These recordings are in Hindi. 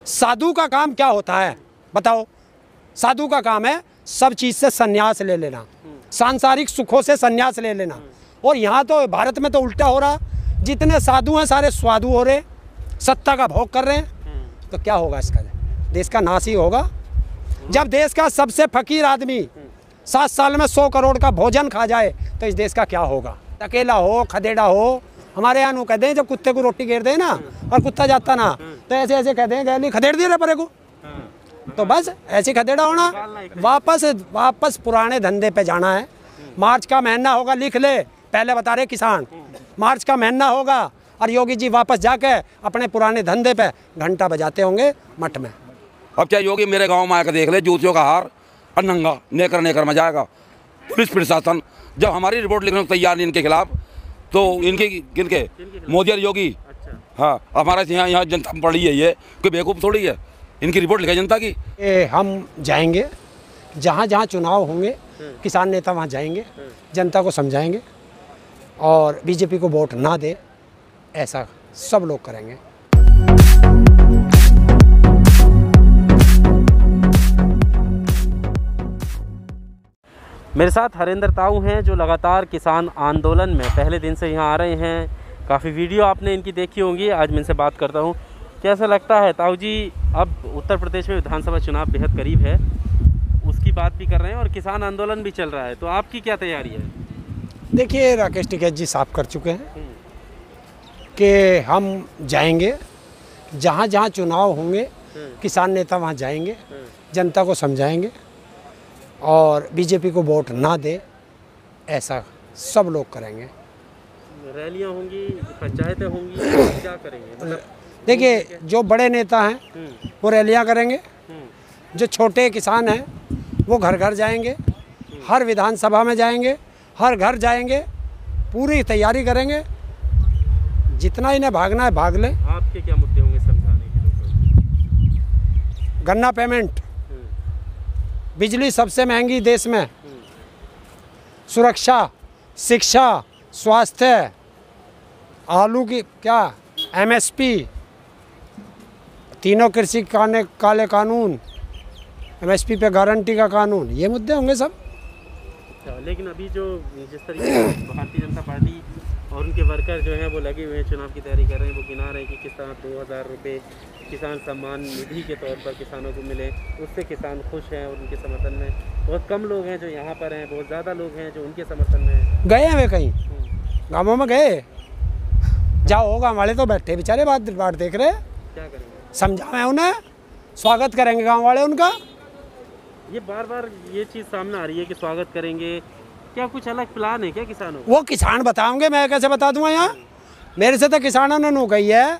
साधु का काम क्या होता है बताओ? साधु का काम है सब चीज़ से संन्यास ले लेना, सांसारिक सुखों से संन्यास ले लेना। और यहाँ तो भारत में तो उल्टा हो रहा, जितने साधु हैं सारे स्वादु हो रहे, सत्ता का भोग कर रहे हैं। तो क्या होगा इसका? देश का नाश ही होगा। जब देश का सबसे फकीर आदमी 7 साल में 100 करोड़ का भोजन खा जाए तो इस देश का क्या होगा? अकेला हो, खदेड़ा हो, हमारे यहाँ नु कहते हैं जब कुत्ते को रोटी घेर दे ना और कुत्ता जाता ना तो ऐसे ऐसे कहते हैं गैली खदेड़ दिए रे परे को। तो बस ऐसे खदेड़ा होना, वापस पुराने धंधे पे जाना है। मार्च का महीना होगा, लिख ले, पहले बता रहे किसान, मार्च का महीना होगा और योगी जी वापस जाके अपने पुराने धंधे पे घंटा बजाते होंगे मठ में। अब क्या योगी मेरे गांव में आकर देख ले, जूतियों का हार और नंगा नेकर में जाएगा। पुलिस प्रशासन जब हमारी रिपोर्ट लिखने को तैयार नहीं इनके खिलाफ, तो इनके किनके मोदी और योगी। अच्छा। हाँ, हमारा यहाँ जनता पड़ी है, ये कोई बेवकूफ़ थोड़ी है, इनकी रिपोर्ट लिखा जनता की। हम जाएंगे जहाँ जहाँ चुनाव होंगे, किसान नेता वहाँ जाएंगे, जनता को समझाएंगे और बीजेपी को वोट ना दे, ऐसा सब लोग करेंगे। मेरे साथ हरेंद्र ताऊ हैं जो लगातार किसान आंदोलन में पहले दिन से यहाँ आ रहे हैं। काफ़ी वीडियो आपने इनकी देखी होंगी। आज मैं इनसे बात करता हूँ, कैसा लगता है ताऊ जी? अब उत्तर प्रदेश में विधानसभा चुनाव बेहद करीब है, उसकी बात भी कर रहे हैं और किसान आंदोलन भी चल रहा है, तो आपकी क्या तैयारी है? देखिए, राकेश टिकैत जी साफ कर चुके हैं कि हम जाएंगे जहाँ जहाँ चुनाव होंगे, किसान नेता वहाँ जाएंगे, जनता को समझाएंगे और बीजेपी को वोट ना दे, ऐसा सब लोग करेंगे। रैलियां होंगी, पंचायतें होंगी, क्या करेंगे? मतलब देखिए, जो बड़े नेता हैं वो रैलियां करेंगे, जो छोटे किसान हैं वो घर घर जाएंगे, हर विधानसभा में जाएंगे, हर घर जाएंगे, पूरी तैयारी करेंगे। जितना इन्हें भागना है भाग लें। आपके क्या मुद्दे होंगे समझाने के लिए? गन्ना पेमेंट, बिजली सबसे महंगी देश में, सुरक्षा, शिक्षा, स्वास्थ्य, आलू की क्या MSP, तीनों कृषि काले कानून, MSP पे गारंटी का कानून, ये मुद्दे होंगे सब। लेकिन अभी जो जिस तरीके से भारतीय जनता पार्टी और उनके वर्कर जो हैं वो लगे हुए हैं, चुनाव की तैयारी कर रहे हैं, वो गिना रहे हैं कि किस तरह 2000 रुपये किसान सम्मान निधि के तौर पर किसानों को मिले, उससे किसान खुश हैं और उनके समर्थन में बहुत कम लोग हैं जो यहाँ पर हैं, बहुत ज़्यादा लोग हैं जो उनके समर्थन में हैं। गए हैं वे कहीं गाँवों में गए? जाओ, गाँव वाले तो बैठे बेचारे बात देख रहे, क्या करेंगे? समझाएं उन्हें, स्वागत करेंगे गाँव वाले उनका। ये बार बार ये चीज़ सामने आ रही है कि स्वागत करेंगे, क्या कुछ अलग प्लान है क्या किसानों? वो किसान बताओगे, मैं कैसे बता दूंगा? यहाँ मेरे से तो किसानों ने नू कही है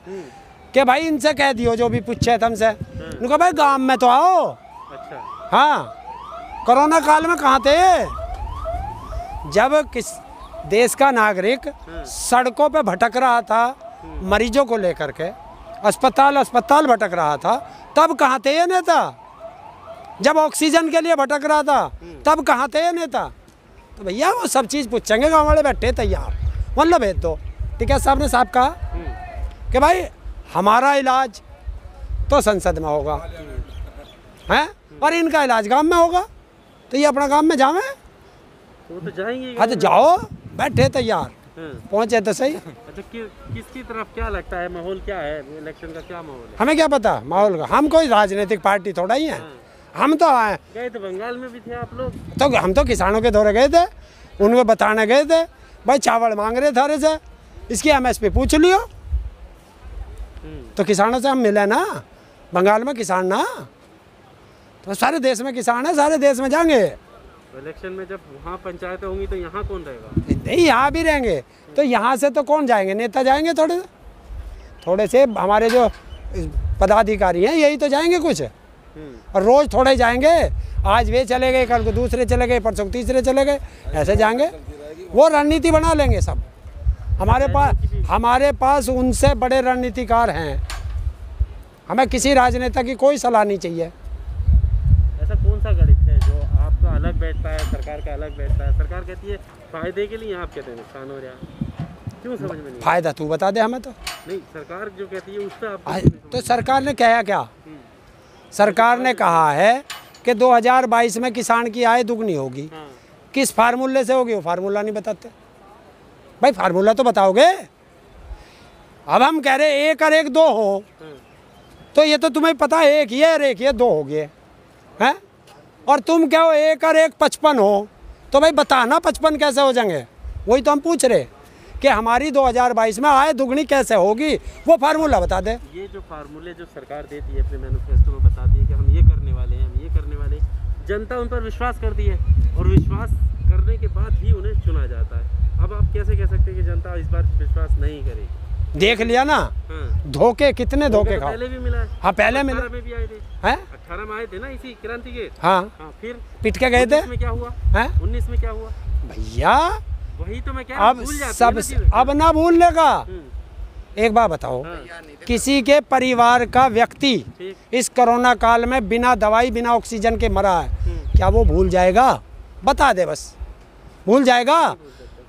कि भाई इनसे कह दियो जो भी पूछे तुमसे, उनका भाई गांव में तो आओ। अच्छा। हाँ, कोरोना काल में कहाँ थे जब किस देश का नागरिक सड़कों पे भटक रहा था मरीजों को लेकर के, अस्पताल भटक रहा था, तब कहाँ थे ये नेता? जब ऑक्सीजन के लिए भटक रहा था तब कहाँ थे ये नेता? तो भैया वो सब चीज़ पूछेंगे, गाँव वाले बैठे तैयार, मतलब भेज दो। टिकैत साहब ने साहब कहा कि भाई हमारा इलाज तो संसद में होगा हैं और इनका इलाज गांव में होगा, तो ये अपना गांव में जावे, वो तो जाएंगे। हाँ तो जाओ, बैठे तैयार, पहुँचे तो सही। अच्छा, किसकी तरफ क्या लगता है, माहौल क्या है, इलेक्शन का क्या माहौल है? हमें क्या पता माहौल का, हम कोई राजनीतिक पार्टी थोड़ा ही है। हम तो आए गए तो बंगाल में भी थे आप लोग, तो हम तो किसानों के दौरे गए थे, उनको बताने गए थे भाई चावल मांग रहे थारे से, इसकी MSP पूछ लियो। तो किसानों से हम मिले ना, बंगाल में किसान ना, तो सारे देश में किसान है, सारे देश में जाएंगे। इलेक्शन में जब वहाँ पंचायतें होंगी तो यहाँ कौन रहेगा? नहीं, यहाँ भी रहेंगे, तो यहाँ से तो कौन जाएंगे? नेता जाएंगे, थोड़े से हमारे जो पदाधिकारी हैं यही तो जाएंगे कुछ, और रोज थोड़े जाएंगे, आज वे चले गए, कल को दूसरे चले गए, परसों तीसरे चले गए, ऐसे जाएंगे। वो रणनीति बना लेंगे सब। हमारे पास उनसे बड़े रणनीतिकार हैं, हमें किसी राजनेता की कोई सलाह नहीं चाहिए। ऐसा कौन सा गणित है जो आपका अलग बैठता है, सरकार का अलग बैठता है? सरकार कहती है फायदे के लिए, आप कहते हैं नुकसान हो रहा, क्यों समझ में नहीं? फायदा तू बता दे हमें तो। नहीं, सरकार जो कहती है उस पर आप तो सरकार ने कहा क्या सरकार ने कहा है कि 2022 में किसान की आय दुगनी होगी। हाँ। किस फार्मूले से होगी वो फार्मूला नहीं बताते भाई, फार्मूला तो बताओगे। अब हम कह रहे 1 और 1 2 हो, तो ये तो तुम्हें पता है 1 ये और 1 ये 2 हो गए हैं, और तुम कहो 1 और 1 55 हो, तो भाई बताना 55 कैसे हो जाएंगे। वही तो हम पूछ रहे कि हमारी 2022 में आय दुगनी कैसे होगी, वो फार्मूला बता दे। ये जो फार्मूले जो सरकार देती है अपने मैनिफेस्टो में बताती है कि हम ये करने वाले हैं, हम ये करने वाले हैं, जनता उन पर विश्वास करती है और विश्वास करने के बाद ही उन्हें चुना जाता है। अब आप कैसे कह सकते हैं कि जनता इस बार विश्वास नहीं करेगी? देख लिया ना, हाँ। धोखे कितने धोखे खाओ। पहले भी मिला है। हाँ पहले मिले 18 में भी आए थे हैं, 18 में आए थे ना इसी क्रांति के। हाँ हाँ, फिर पिट के गए थे 19 में क्या हुआ? हैं 19 में क्या हुआ? भैया। वही तो मैं कह रहा हूँ, अब भूल जाते हैं सब ना चीज़ें। अब ना भूलने का। हम्म, एक बात बताओ, हाँ, किसी के परिवार का व्यक्ति ठीक। इस कोरोना काल में बिना दवाई बिना ऑक्सीजन के मरा है, क्या वो भूल जाएगा? बता दे बस, भूल जाएगा?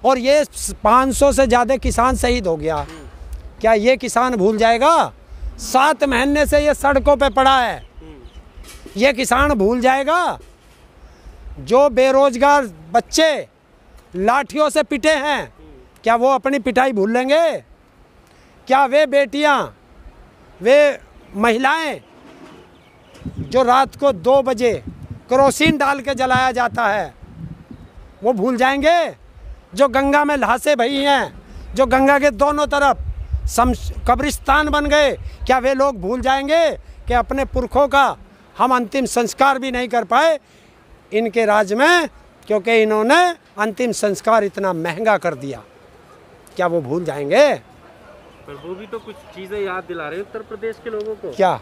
और ये 500 से ज़्यादा किसान शहीद हो गया, क्या ये किसान भूल जाएगा? 7 महीने से ये सड़कों पे पड़ा है, ये किसान भूल जाएगा? जो बेरोजगार बच्चे लाठियों से पिटे हैं, क्या वो अपनी पिटाई भूल लेंगे? क्या वे बेटियां, वे महिलाएं जो रात को 2 बजे केरोसिन डाल के जलाया जाता है, वो भूल जाएंगे? जो गंगा में लाशें बही हैं, जो गंगा के दोनों तरफ कब्रिस्तान बन गए, क्या वे लोग भूल जाएंगे कि अपने पुरखों का हम अंतिम संस्कार भी नहीं कर पाए इनके राज में, क्योंकि इन्होंने अंतिम संस्कार इतना महंगा कर दिया? क्या वो भूल जाएंगे? पर वो भी तो कुछ चीजें याद दिला रहे हैं उत्तर प्रदेश के लोगों को। क्या?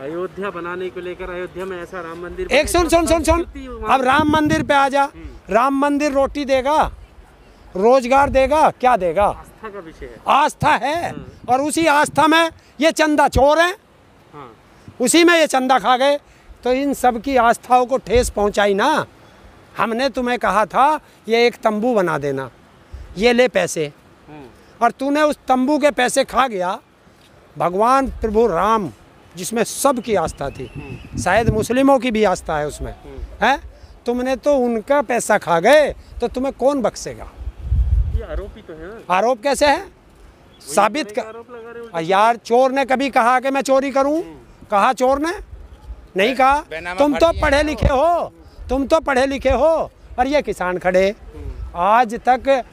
अयोध्या बनाने को लेकर, अयोध्या में ऐसा राम मंदिर। एक सुन सुन सुन सुन, अब राम मंदिर पे आ जा। राम मंदिर रोटी देगा, रोजगार देगा, क्या देगा? आस्था का विषय है। आस्था है, और उसी आस्था में ये चंदा चोर हैं, हाँ। उसी में ये चंदा खा गए। तो इन सब की आस्थाओं को ठेस पहुंचाई ना। हमने तुम्हें कहा था ये एक तंबू बना देना, ये ले पैसे, और तूने उस तंबू के पैसे खा गया। भगवान प्रभु राम जिसमें सबकी आस्था थी, शायद मुस्लिमों की भी आस्था है उसमें, है, तुमने तो उनका पैसा खा गए, तो तुम्हें कौन बख्शेगा? ये आरोपी तो है ना। आरोप कैसे है? साबित कर। आरोप लगा रहे हो। यार चोर ने कभी कहा कि मैं चोरी करूं? कहा चोर ने? नहीं कहा। तुम तो पढ़े लिखे हो, तुम तो पढ़े लिखे हो, और ये किसान खड़े। आज तक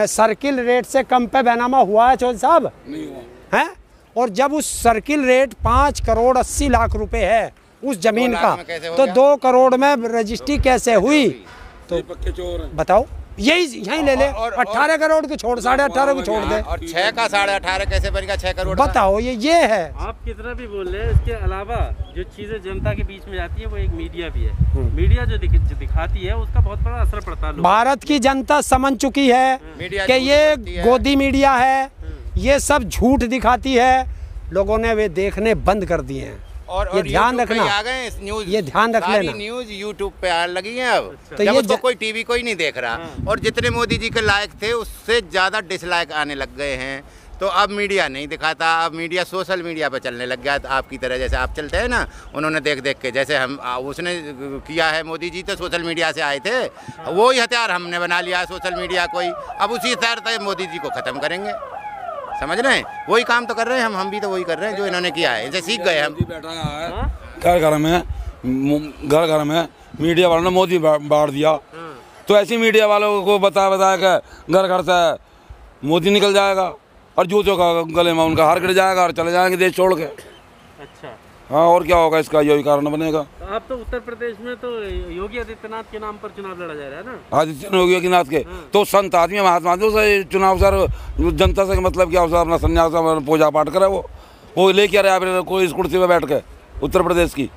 सर्किल रेट से कम पे बैनामा हुआ है चौधरी साहब? नहीं हुआ है। और जब उस सर्किल रेट 5 करोड़ 80 लाख रुपए है उस जमीन का, तो 2 करोड़ में रजिस्ट्री कैसे हुई? तो पक्के चोर हैं। बताओ, यही ले ले। 18 करोड़ को छोड़, 18.5 को छोड़ दे, और 6 का 18.5 कैसे बनेगा? 6 करोड़ का? बताओ। ये है। आप कितना भी बोल रहे हैं, इसके अलावा जो चीजें जनता के बीच में जाती है वो एक मीडिया भी है। मीडिया जो दिखाती है उसका बहुत बड़ा असर पड़ता है। भारत की जनता समझ चुकी है मीडिया कि झूठ ये बोलती है। गोदी मीडिया है, ये सब झूठ दिखाती है। लोगों ने वे देखने बंद कर दिए हैं। और ये ध्यान YouTube पे रखना, ही आ गए इस न्यूज़, ये ध्यान रख सारी लेना। न्यूज़ YouTube पे आने लगी हैं अब। तो जब ये उसको कोई टीवी कोई नहीं देख रहा, और जितने मोदी जी के लायक थे उससे ज़्यादा डिसलाइक आने लग गए हैं। तो अब मीडिया नहीं दिखाता, अब मीडिया सोशल मीडिया पे चलने लग गया। तो आपकी तरह जैसे आप चलते हैं ना, उन्होंने देख देख के, जैसे हम उसने किया है, मोदी जी तो सोशल मीडिया से आए थे, वो ही हथियार हमने बना लिया है सोशल मीडिया को ही। अब उसी हथियार से मोदी जी को ख़त्म करेंगे, समझ रहे हैं? वही काम तो कर रहे हैं हम भी तो वही कर रहे हैं जो इन्होंने किया है, इनसे सीख गए हम। बैठा है घर घर में मीडिया वालों ने मोदी बांट दिया, तो ऐसी मीडिया वालों को बता के घर घर से मोदी निकल जाएगा और जूतों का गले में उनका हार गिर जाएगा और चले जाएंगे देश छोड़ के। अच्छा, हाँ, और क्या होगा? इसका यही कारण बनेगा। तो आप तो उत्तर प्रदेश में तो योगी आदित्यनाथ के नाम पर चुनाव लड़ा जा रहा है ना। आदित्य योगी नाथ के तो संत आदमी, महात्मा से चुनाव सर जनता से मतलब क्या, अपना संन्यास पूजा पाठ करे, वो लेके आ रहे हैं कोई इस कुर्सी पे बैठ के उत्तर प्रदेश की।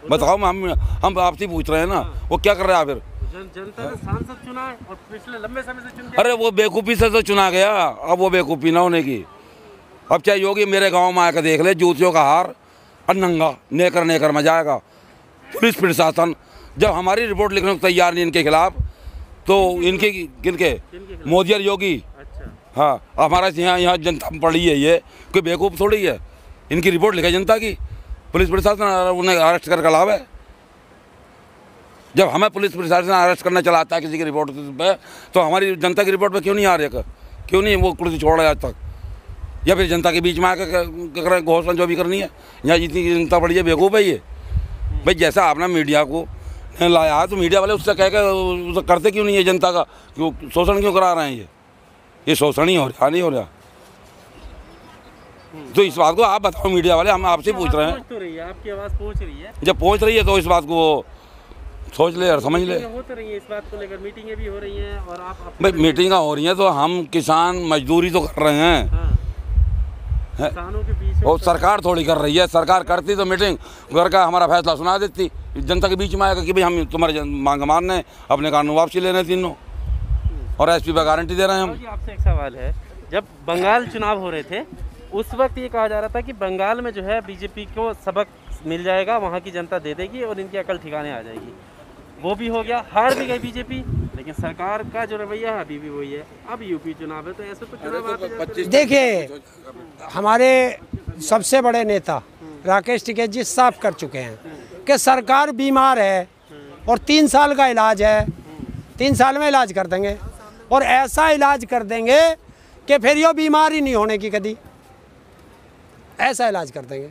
बताओ, हम आपसे पूछ रहे हैं ना, वो क्या कर रहे हैं फिर? जनता ने सांसद चुना है और पिछले लंबे समय से चुन। अरे वो बेवकूफ़ी से तो चुना गया, अब वो बेवकूफ़ी ना होने की। अब चाहे योगी मेरे गांव में आकर देख ले, जूतियों का हार और नंगा नेकर में जाएगा। पुलिस प्रशासन जब हमारी रिपोर्ट लिखने को तैयार नहीं इनके खिलाफ, तो इनके किनके? मोदी और योगी। अच्छा, हाँ, हमारा यहाँ जनता पड़ी है, ये कोई बेवकूफ़ थोड़ी है। इनकी रिपोर्ट लिखा जनता की, पुलिस प्रशासन उन्हें अरेस्ट करके लावे। जब हमें पुलिस प्रशासन अरेस्ट करना चलाता है किसी की रिपोर्ट पे, तो हमारी जनता की रिपोर्ट पे क्यों नहीं आ रही? क्यों नहीं वो कुर्सी छोड़ रहे आज तक? या फिर जनता के बीच में आकर घोषणा जो भी करनी है? यहाँ जितनी जनता बड़ी है बेवकूफ़ है ये। भाई जैसा आपने मीडिया को लाया तो मीडिया वाले उससे कह के करते क्यों नहीं है? जनता का क्यों शोषण क्यों करा रहे हैं? ये शोषण ही हो रहा, नहीं हो रहा? तो इस बात को आप बताओ मीडिया वाले, हम आपसे पूछ रहे हैं। तो रही है, आपकी आवाज़ पहुंच रही है। जब पहुंच रही है तो इस बात को सोच ले और समझ ले। हो तो रही है, इस बात को लेकर मीटिंगें भी हो रही हैं और आप भाई मीटिंग हो रही हैं तो हम किसान मजदूरी तो कर रहे हैं, किसानों के बीच और सरकार थोड़ी कर रही है। सरकार करती तो मीटिंग घर का हमारा फैसला सुना देती, जनता के बीच में आएगा कि भाई हम तुम्हारे मांग मानने हैं, अपने कानून वापसी लेने तीनों, और एसपी पर गारंटी दे रहे हैं हम। आपसे एक सवाल है, जब बंगाल चुनाव हो रहे थे उस वक्त ये कहा जा रहा था कि बंगाल में जो है बीजेपी को सबक मिल जाएगा, वहाँ की जनता दे देगी और इनकी अकल ठिकाने आ जाएगी। वो भी हो गया, हार भी गई बीजेपी, लेकिन सरकार का जो रवैया है अभी भी वही है। अब यूपी चुनाव है तो ऐसे तो चुनाव देखिए, हमारे सबसे बड़े नेता राकेश टिकैत जी साफ कर चुके हैं कि सरकार बीमार है और 3 साल का इलाज है, 3 साल में इलाज कर देंगे, और ऐसा इलाज कर देंगे कि फिर ये बीमार ही नहीं होने की कभी, ऐसा इलाज कर देंगे।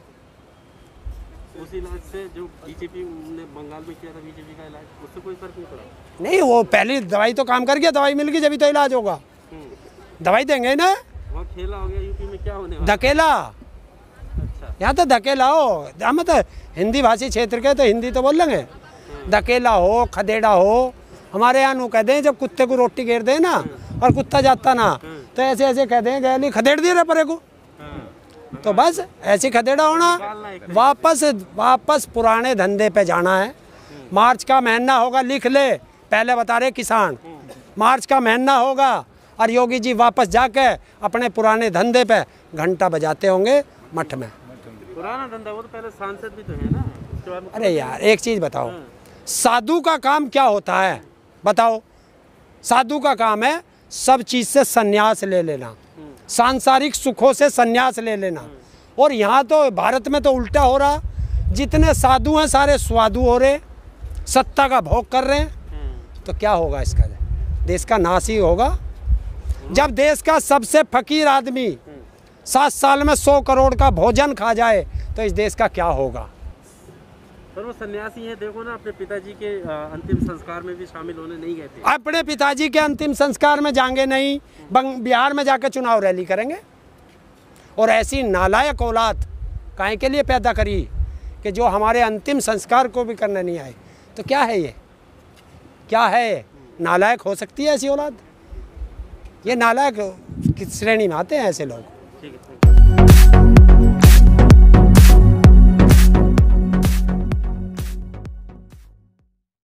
उस इलाज से जो बीजेपी ने बंगाल में किया था, बीजेपी का इलाज, उससे कोई फर्क नहीं पड़ा? नहीं, वो पहली दवाई तो काम कर गया, दवाई मिल गई जब तो इलाज होगा, दवाई देंगे ना। वहाँ खेला हो गया, यूपी में क्या होने वाला? धकेला। अच्छा, यहाँ तो धकेला हो, हम तो हिंदी भाषी क्षेत्र के तो हिंदी तो बोल लेंगे। धकेला हो, खदेड़ा हो, हमारे यहाँ नू कह दें जब कुत्ते को रोटी घेर दे ना और कुत्ता जाता ना, तो ऐसे ऐसे कह दें गैली खदेड़ दिए रे परे को, तो बस ऐसे खदेड़ा होना। वापस पुराने धंधे पे जाना है। मार्च का महीना होगा, लिख ले, पहले बता रहे किसान, मार्च का महीना होगा और योगी जी वापस जाके अपने पुराने धंधे पे घंटा बजाते होंगे मठ में। पुराना धंधा, वो तो पहले सांसद भी तो है ना, उसके बाद। अरे यार एक चीज़ बताओ, साधु का काम क्या होता है बताओ? साधु का काम है सब चीज़ से संन्यास ले लेना, सांसारिक सुखों से संन्यास ले लेना। और यहाँ तो भारत में तो उल्टा हो रहा, जितने साधु हैं सारे स्वादु हो रहे, सत्ता का भोग कर रहे हैं। तो क्या होगा इसका? देश का नाश ही होगा। जब देश का सबसे फकीर आदमी 7 साल में 100 करोड़ का भोजन खा जाए तो इस देश का क्या होगा? पर वो सन्यासी है, देखो ना, अपने पिताजी के अंतिम संस्कार में भी शामिल होने नहीं गए थे। अपने पिताजी के अंतिम संस्कार में जाएंगे नहीं, बिहार में जाकर चुनाव रैली करेंगे। और ऐसी नालायक औलाद काहे के लिए पैदा करी कि जो हमारे अंतिम संस्कार को भी करने नहीं आए? तो क्या है ये? क्या है? नालायक हो सकती है ऐसी औलाद? ये नालायक किस श्रेणी में आते हैं ऐसे लोग?